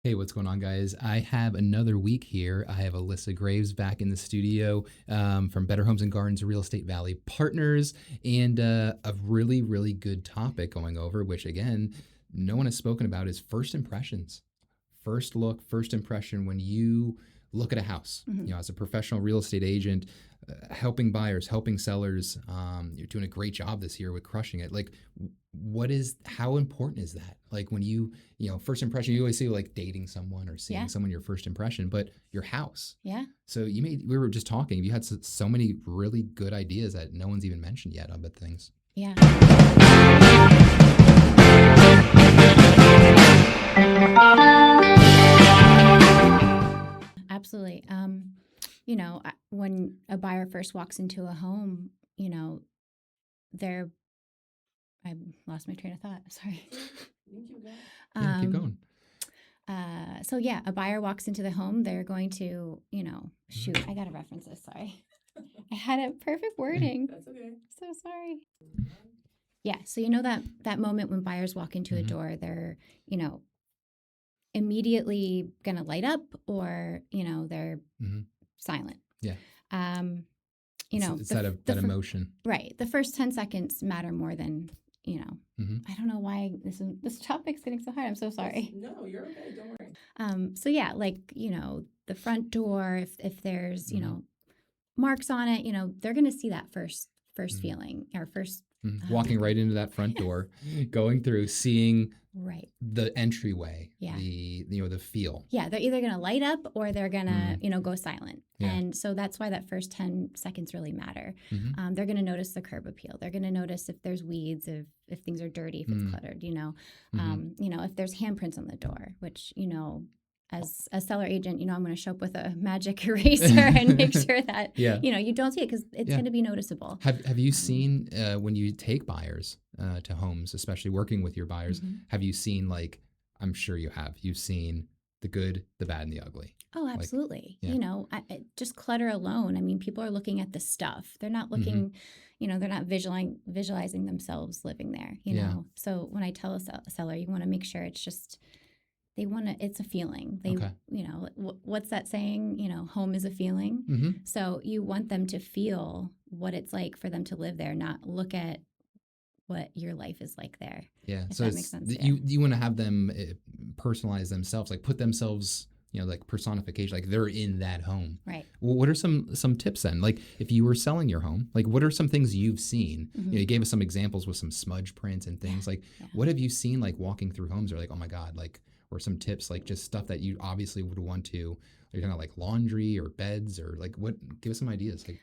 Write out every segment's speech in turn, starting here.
Hey, what's going on, guys? I have another week here. I have Alyssa Graves back in the studio from Better Homes and Gardens Real Estate Valley Partners, and a really, really good topic going over, which again, no one has spoken about, is first impressions. First look, first impression when you look at a house. Mm-hmm. As a professional real estate agent, helping buyers, helping sellers, you're doing a great job this year with crushing it. Like, how important is that? Like when first impression, you always say like dating someone or seeing someone, your first impression, but your house. Yeah. So we were just talking, you had so many really good ideas that no one's even mentioned yet about things. Yeah. Absolutely. When a buyer first walks into a home, I lost my train of thought. Sorry. Keep going. A buyer walks into the home, they're going to, shoot, I got to reference this. Sorry. I had a perfect wording. That's okay. So sorry. Yeah. So, that moment when buyers walk into a door, they're, immediately going to light up or, they're silent. Yeah. It's that emotion. Right. The first 10 seconds matter more than, I don't know why this topic's getting so hard. I'm so sorry. No, you're okay. Don't worry. The front door, if there's, marks on it, they're going to see that first feeling or first. Walking right into that front door, going through, seeing right the entryway, yeah. the feel. Yeah, they're either going to light up or they're going to, go silent. Yeah. And so that's why that first 10 seconds really matter. They're going to notice the curb appeal. They're going to notice if there's weeds, if things are dirty, if it's cluttered, if there's handprints on the door, which, as a seller agent, I'm going to show up with a magic eraser and make sure that, you don't see it because it's going to be noticeable. Have you seen when you take buyers to homes, especially working with your buyers, have you seen, like, I'm sure you have, you've seen the good, the bad, and the ugly? Oh, absolutely. Just clutter alone. I mean, people are looking at the stuff. They're not looking, they're not visualizing themselves living there, know. So when I tell a seller, you want to make sure it's just, it's a feeling. What's that saying? Home is a feeling. So you want them to feel what it's like for them to live there, not look at what your life is like there. Yeah. If so that makes sense. You want to have them personalize themselves, like put themselves, like personification, like they're in that home. Right. Well, what are some tips then? Like if you were selling your home, like what are some things you've seen? You gave us some examples with some smudge prints and things. Like what have you seen, like walking through homes, or like, oh my God, like, or some tips, like just stuff that you obviously would want to, are you talking about like laundry or beds or like what, give us some ideas. Like,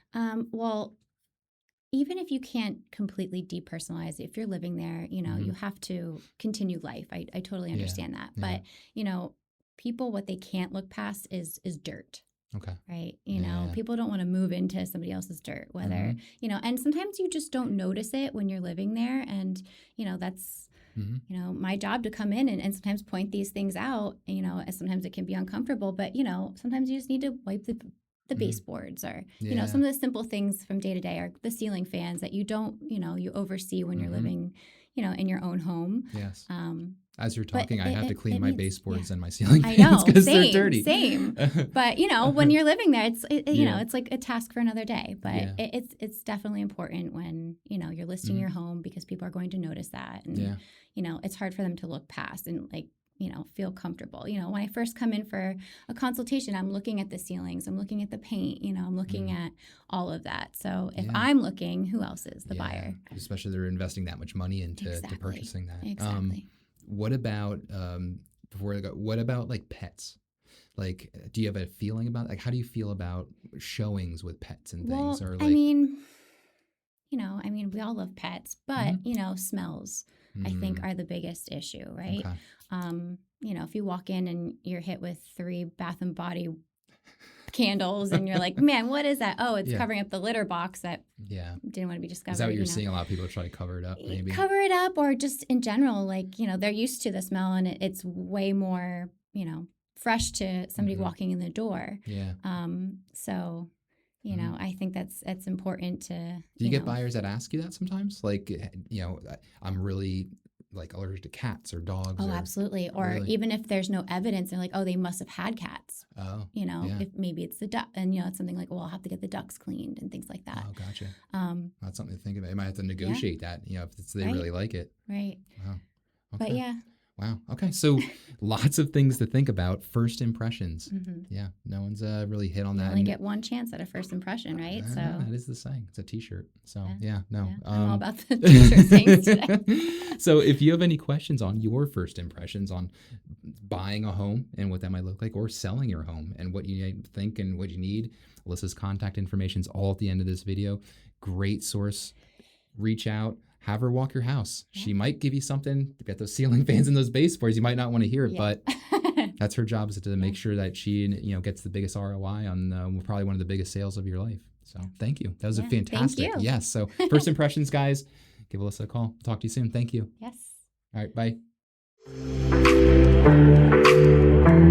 well, even if you can't completely depersonalize it, if you're living there, you have to continue life. I totally understand that. But, people, what they can't look past is dirt. Okay. Right. People don't want to move into somebody else's dirt, whether, and sometimes you just don't notice it when you're living there. And, that's, my job to come in and sometimes point these things out, and sometimes it can be uncomfortable, but, sometimes you just need to wipe the baseboards or, some of the simple things from day to day, or the ceiling fans that you don't, you oversee when you're living, in your own home. Yes. As you're talking, I have to clean my baseboards and my ceiling fans. I know, because they're dirty. Same. But when you're living there, it's like a task for another day. But it's definitely important when you're listing your home, because people are going to notice that, and it's hard for them to look past and feel comfortable. When I first come in for a consultation, I'm looking at the ceilings, I'm looking at the paint, I'm looking at all of that. So if I'm looking, who else is the buyer? Especially they're investing that much money into to purchasing that. Exactly. What about before I go? What about like pets? Like, do you have a feeling about, like, how do you feel about showings with pets and things? Or like, we all love pets, but smells I think are the biggest issue, right? Okay. If you walk in and you're hit with 3 Bath and Body candles and you're like, man, what is that? Oh, it's covering up the litter box that didn't want to be discovered. Is that what you're seeing? A lot of people try to cover it up, maybe? Cover it up, or just in general, like, they're used to the smell and it's way more, fresh to somebody walking in the door. Yeah. So, I think that's important to. Do you get buyers that ask you that sometimes? Like, I'm really like allergic to cats or dogs. Oh, absolutely. Or really? Even if there's no evidence, they're like, oh, they must have had cats. Oh, if maybe it's the duck, and it's something like, well, I'll have to get the ducks cleaned and things like that. Oh, gotcha. That's something to think about. You might have to negotiate that, if they really like it. Right. Wow. Okay. But yeah. Wow. Okay. So lots of things to think about. First impressions. Mm-hmm. Yeah. No one's really hit on You that. only get one chance at a first impression, right? So that is the saying. It's a t-shirt. So no. I'm all about the t-shirt things today. So if you have any questions on your first impressions on buying a home and what that might look like, or selling your home and what you think and what you need, Alyssa's contact information is all at the end of this video. Great source. Reach out. Have her walk your house. Yeah. She might give you something to get those ceiling fans and those baseboards. You might not want to hear it, but that's her job, is to make sure that she gets the biggest ROI on probably one of the biggest sales of your life. So thank you. That was a fantastic. Thank you. Yes. So first impressions, guys, give Alyssa a call. Talk to you soon. Thank you. Yes. All right. Bye.